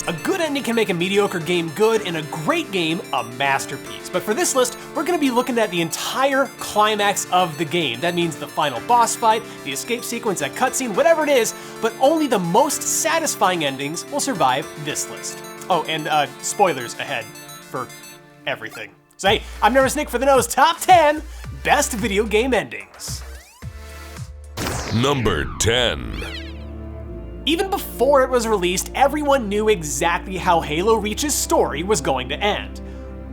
A good ending can make a mediocre game good and a great game a masterpiece. But for this list, we're going to be looking at the entire climax of the game. That means the final boss fight, the escape sequence, that cutscene, whatever it is, but only the most satisfying endings will survive this list. Oh, and spoilers ahead for everything. So hey, I'm Nervous Nick for the Nose Top 10 Best Video Game Endings. Number 10. Even before it was released, everyone knew exactly how Halo Reach's story was going to end.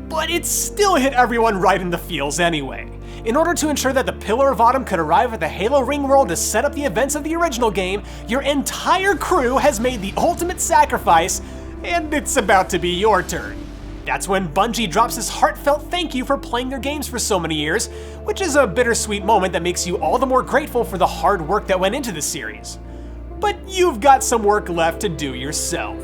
But it still hit everyone right in the feels anyway. In order to ensure that the Pillar of Autumn could arrive at the Halo ring world to set up the events of the original game, your entire crew has made the ultimate sacrifice, and it's about to be your turn. That's when Bungie drops this heartfelt thank you for playing their games for so many years, which is a bittersweet moment that makes you all the more grateful for the hard work that went into the series. But you've got some work left to do yourself.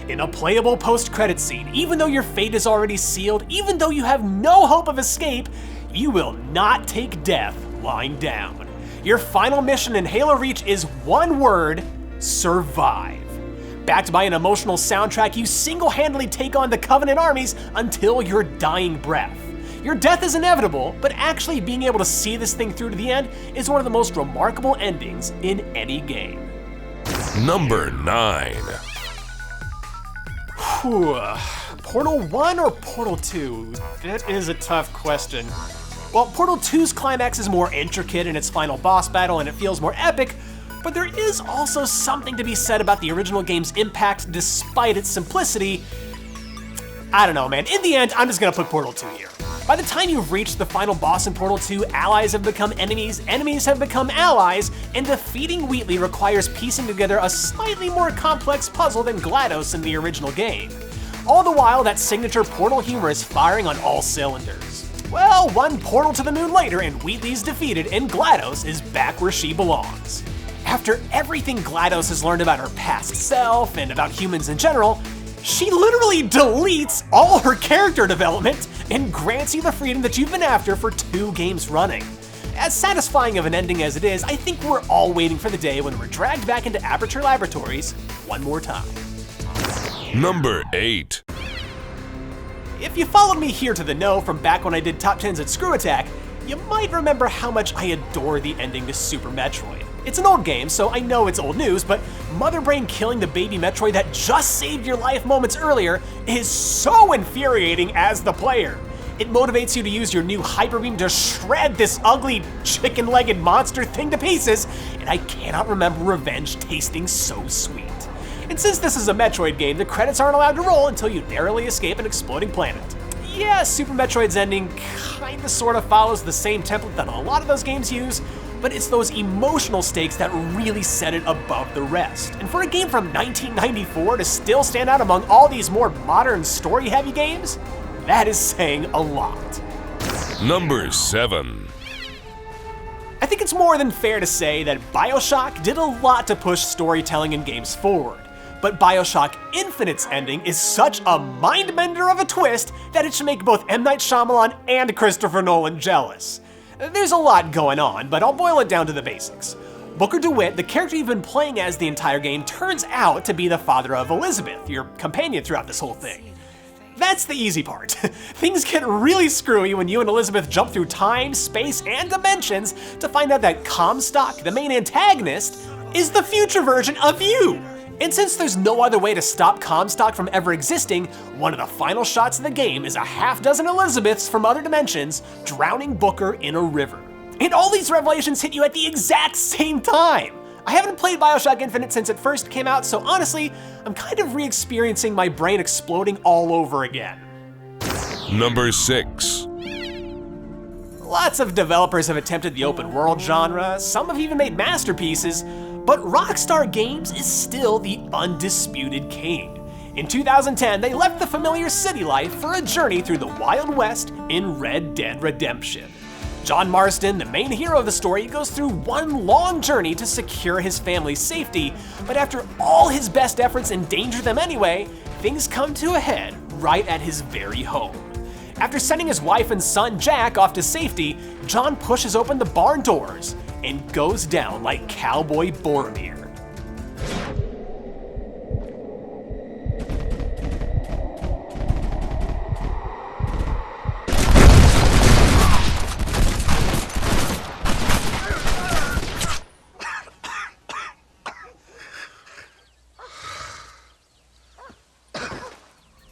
In a playable post-credit scene, even though your fate is already sealed, even though you have no hope of escape, you will not take death lying down. Your final mission in Halo Reach is one word: survive. Backed by an emotional soundtrack, you single-handedly take on the Covenant armies until your dying breath. Your death is inevitable, but actually being able to see this thing through to the end is one of the most remarkable endings in any game. Number 9. Portal 1 or Portal 2? That is a tough question. Well, Portal 2's climax is more intricate in its final boss battle and it feels more epic, but there is also something to be said about the original game's impact despite its simplicity. I don't know, man. In the end, I'm just gonna put Portal 2 here. By the time you've reached the final boss in Portal 2, allies have become enemies, enemies have become allies, and defeating Wheatley requires piecing together a slightly more complex puzzle than GLaDOS in the original game. All the while, that signature Portal humor is firing on all cylinders. Well, one portal to the moon later and Wheatley's defeated and GLaDOS is back where she belongs. After everything GLaDOS has learned about her past self and about humans in general, she literally deletes all her character development and grants you the freedom that you've been after for 2 games running. As satisfying of an ending as it is, I think we're all waiting for the day when we're dragged back into Aperture Laboratories one more time. Number 8. If you followed me here to the know from back when I did Top 10s at Screw Attack, you might remember how much I adore the ending to Super Metroid. It's an old game, so I know it's old news, but Mother Brain killing the baby Metroid that just saved your life moments earlier is so infuriating as the player. It motivates you to use your new Hyper Beam to shred this ugly chicken-legged monster thing to pieces, and I cannot remember revenge tasting so sweet. And since this is a Metroid game, the credits aren't allowed to roll until you narrowly escape an exploding planet. Yeah, Super Metroid's ending kinda sorta follows the same template that a lot of those games use, but it's those emotional stakes that really set it above the rest. And for a game from 1994 to still stand out among all these more modern story-heavy games, that is saying a lot. Number 7. I think it's more than fair to say that BioShock did a lot to push storytelling in games forward. But BioShock Infinite's ending is such a mind-bender of a twist that it should make both M. Night Shyamalan and Christopher Nolan jealous. There's a lot going on, but I'll boil it down to the basics. Booker DeWitt, the character you've been playing as the entire game, turns out to be the father of Elizabeth, your companion throughout this whole thing. That's the easy part. Things get really screwy when you and Elizabeth jump through time, space, and dimensions to find out that Comstock, the main antagonist, is the future version of you. And since there's no other way to stop Comstock from ever existing, one of the final shots of the game is a half-dozen Elizabeths from other dimensions drowning Booker in a river. And all these revelations hit you at the exact same time! I haven't played BioShock Infinite since it first came out, so honestly, I'm kind of re-experiencing my brain exploding all over again. Number 6. Lots of developers have attempted the open world genre, some have even made masterpieces, but Rockstar Games is still the undisputed king. In 2010, they left the familiar city life for a journey through the Wild West in Red Dead Redemption. John Marston, the main hero of the story, goes through one long journey to secure his family's safety, but after all his best efforts endanger them anyway, things come to a head right at his very home. After sending his wife and son Jack off to safety, John pushes open the barn doors and goes down like Cowboy Boromir.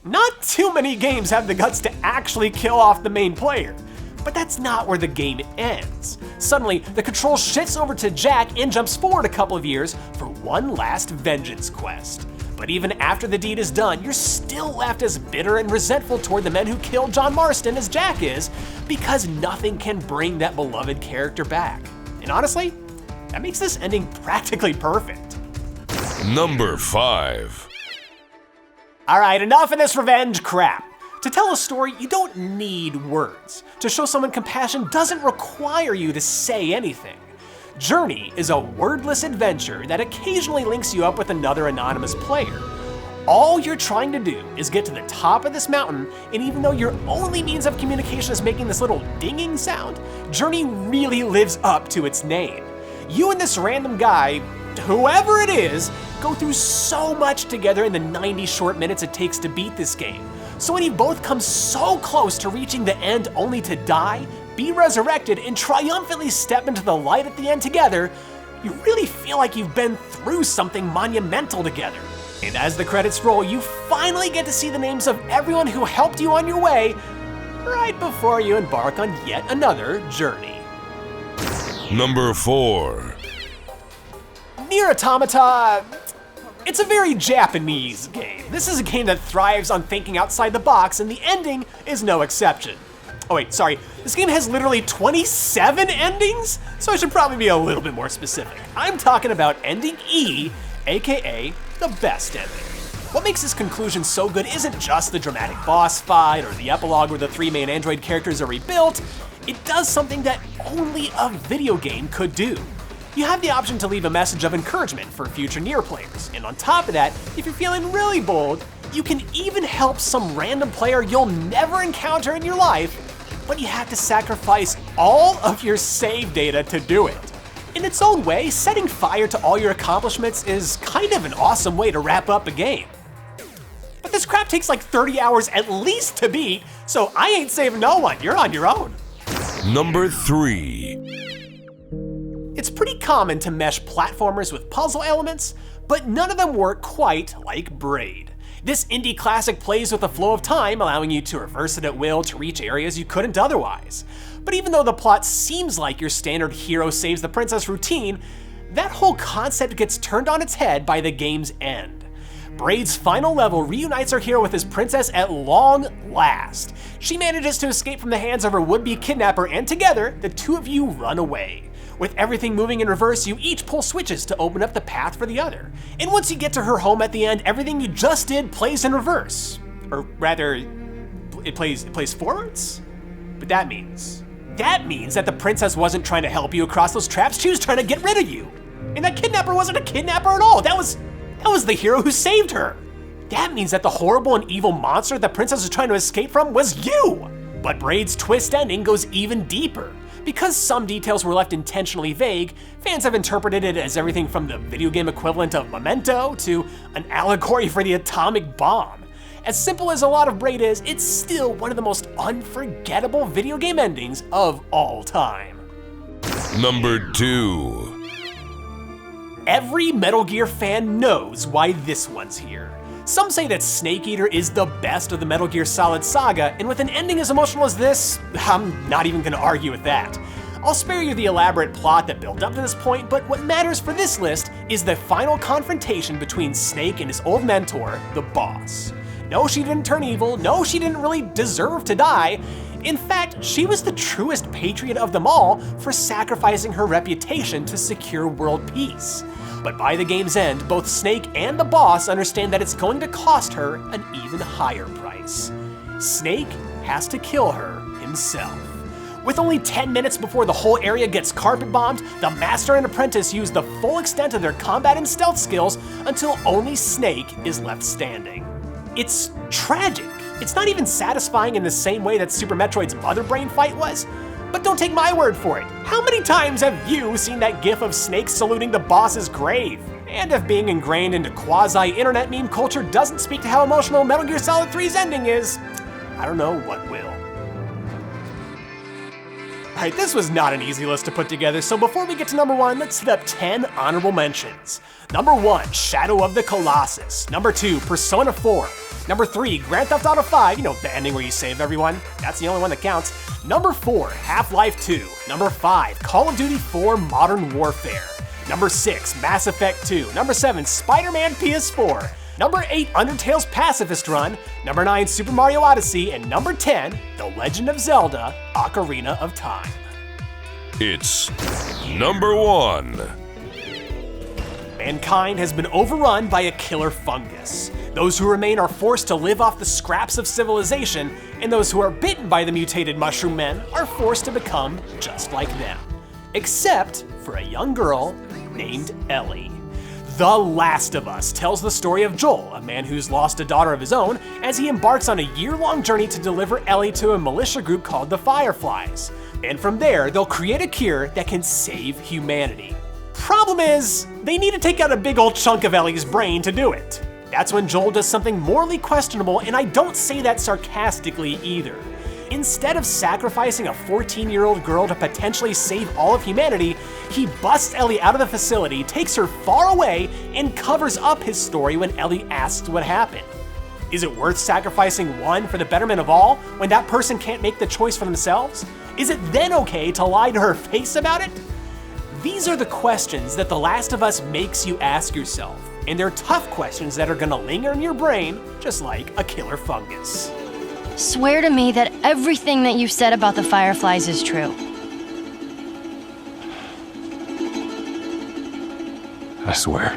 Not too many games have the guts to actually kill off the main player. But that's not where the game ends. Suddenly, the control shifts over to Jack and jumps forward a couple of years for one last vengeance quest. But even after the deed is done, you're still left as bitter and resentful toward the men who killed John Marston as Jack is, because nothing can bring that beloved character back. And honestly, that makes this ending practically perfect. Number 5. Alright, enough of this revenge crap. To tell a story, you don't need words. To show someone compassion doesn't require you to say anything. Journey is a wordless adventure that occasionally links you up with another anonymous player. All you're trying to do is get to the top of this mountain, and even though your only means of communication is making this little dinging sound, Journey really lives up to its name. You and this random guy, whoever it is, go through so much together in the 90 short minutes it takes to beat this game. So when you both come so close to reaching the end only to die, be resurrected, and triumphantly step into the light at the end together, you really feel like you've been through something monumental together. And as the credits roll, you finally get to see the names of everyone who helped you on your way, right before you embark on yet another journey. Number 4. Nier Automata, it's a very Japanese game. This is a game that thrives on thinking outside the box, and the ending is no exception. Oh wait, sorry, this game has literally 27 endings? So I should probably be a little bit more specific. I'm talking about Ending E, aka the best ending. What makes this conclusion so good isn't just the dramatic boss fight or the epilogue where the 3 main android characters are rebuilt. It does something that only a video game could do. You have the option to leave a message of encouragement for future Nier players, and on top of that, if you're feeling really bold, you can even help some random player you'll never encounter in your life, but you have to sacrifice all of your save data to do it. In its own way, setting fire to all your accomplishments is kind of an awesome way to wrap up a game. But this crap takes like 30 hours at least to beat, so I ain't saving no one, you're on your own. Number 3. It's pretty common to mesh platformers with puzzle elements, but none of them work quite like Braid. This indie classic plays with the flow of time, allowing you to reverse it at will to reach areas you couldn't otherwise. But even though the plot seems like your standard hero saves the princess routine, that whole concept gets turned on its head by the game's end. Braid's final level reunites our hero with his princess at long last. She manages to escape from the hands of her would-be kidnapper, and together, the two of you run away. With everything moving in reverse, you each pull switches to open up the path for the other. And once you get to her home at the end, everything you just did plays in reverse. Or rather, it plays forwards? But that means that the princess wasn't trying to help you across those traps, she was trying to get rid of you. And that kidnapper wasn't a kidnapper at all, that was the hero who saved her. That means that the horrible and evil monster the princess was trying to escape from was you. But Braid's twist ending goes even deeper. Because some details were left intentionally vague, fans have interpreted it as everything from the video game equivalent of Memento to an allegory for the atomic bomb. As simple as a lot of Braid is, it's still one of the most unforgettable video game endings of all time. Number 2. Every Metal Gear fan knows why this one's here. Some say that Snake Eater is the best of the Metal Gear Solid saga, and with an ending as emotional as this, I'm not even gonna argue with that. I'll spare you the elaborate plot that built up to this point, but what matters for this list is the final confrontation between Snake and his old mentor, the boss. No, she didn't turn evil, no, she didn't really deserve to die. In fact, she was the truest patriot of them all for sacrificing her reputation to secure world peace. But by the game's end, both Snake and the boss understand that it's going to cost her an even higher price. Snake has to kill her himself. With only 10 minutes before the whole area gets carpet bombed, the master and apprentice use the full extent of their combat and stealth skills until only Snake is left standing. It's tragic. It's not even satisfying in the same way that Super Metroid's Mother Brain fight was. But don't take my word for it. How many times have you seen that gif of Snake saluting the boss's grave? And if being ingrained into quasi-internet meme culture doesn't speak to how emotional Metal Gear Solid 3's ending is, I don't know what will. Alright, this was not an easy list to put together, so before we get to number 1, let's hit up 10 honorable mentions. Number 1, Shadow of the Colossus. Number 2, Persona 4. Number 3, Grand Theft Auto 5, the ending where you save everyone. That's the only one that counts. Number 4, Half-Life 2. Number 5, Call of Duty 4 Modern Warfare. Number 6, Mass Effect 2. Number 7, Spider-Man PS4. Number 8, Undertale's Pacifist Run. Number 9, Super Mario Odyssey. And number 10, The Legend of Zelda: Ocarina of Time. It's number 1. Mankind has been overrun by a killer fungus. Those who remain are forced to live off the scraps of civilization, and those who are bitten by the mutated mushroom men are forced to become just like them. Except for a young girl named Ellie. The Last of Us tells the story of Joel, a man who's lost a daughter of his own, as he embarks on a year-long journey to deliver Ellie to a militia group called the Fireflies. And from there, they'll create a cure that can save humanity. Problem is, they need to take out a big old chunk of Ellie's brain to do it. That's when Joel does something morally questionable, and I don't say that sarcastically either. Instead of sacrificing a 14-year-old girl to potentially save all of humanity, he busts Ellie out of the facility, takes her far away, and covers up his story when Ellie asks what happened. Is it worth sacrificing one for the betterment of all when that person can't make the choice for themselves? Is it then okay to lie to her face about it? These are the questions that The Last of Us makes you ask yourself, and they're tough questions that are gonna linger in your brain just like a killer fungus. Swear to me that everything that you've said about the Fireflies is true. I swear.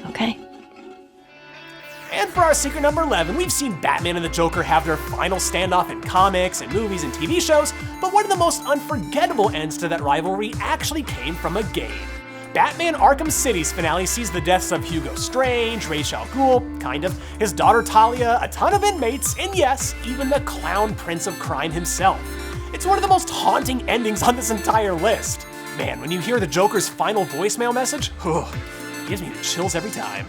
Okay. And for our secret number 11, we've seen Batman and the Joker have their final standoff in comics and movies and TV shows, but one of the most unforgettable ends to that rivalry actually came from a game. Batman Arkham City's finale sees the deaths of Hugo Strange, Ra's al Ghul, kind of, his daughter Talia, a ton of inmates, and yes, even the clown prince of crime himself. It's one of the most haunting endings on this entire list. Man, when you hear the Joker's final voicemail message, it gives me the chills every time.